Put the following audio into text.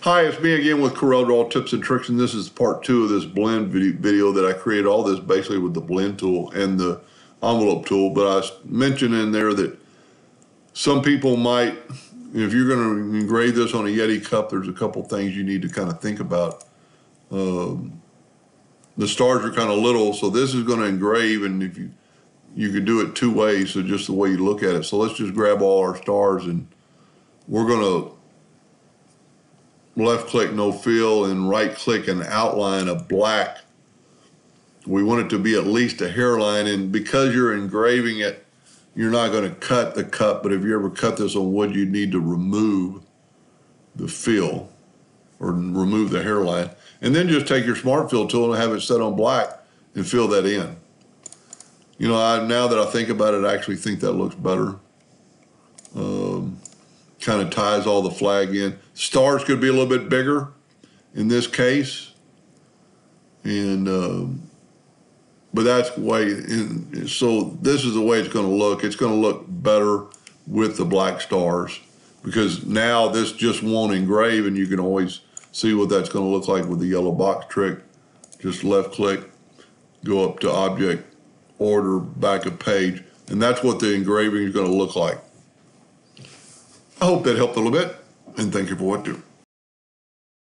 Hi, it's me again with Corel Draw Tips and Tricks, and this is part 2 of this blend video that I created all this basically with the blend tool and the envelope tool. But I mentioned in there that some people might, if you're going to engrave this on a Yeti cup, there's a couple things you need to kind of think about. The stars are kind of little, so this is going to engrave, and if you could do it two ways, so just the way you look at it. So let's just grab all our stars, and we're going to left click no fill and right click and outline a black. We want it to be at least a hairline, and because you're engraving it, you're not going to cut the cup, but if you ever cut this on wood, you need to remove the fill or remove the hairline, and then just take your smart fill tool and have it set on black and fill that in. You know, now that I think about it, I actually think that looks better. Kind of ties all the flag in. Stars could be a little bit bigger in this case, and but that's the way. So this is the way it's going to look. It's going to look better with the black stars because now this just won't engrave, and you can always see what that's going to look like with the yellow box trick. Just left click, go up to Object, Order, back a page, and that's what the engraving is going to look like. I hope that helped a little bit, and thank you for watching.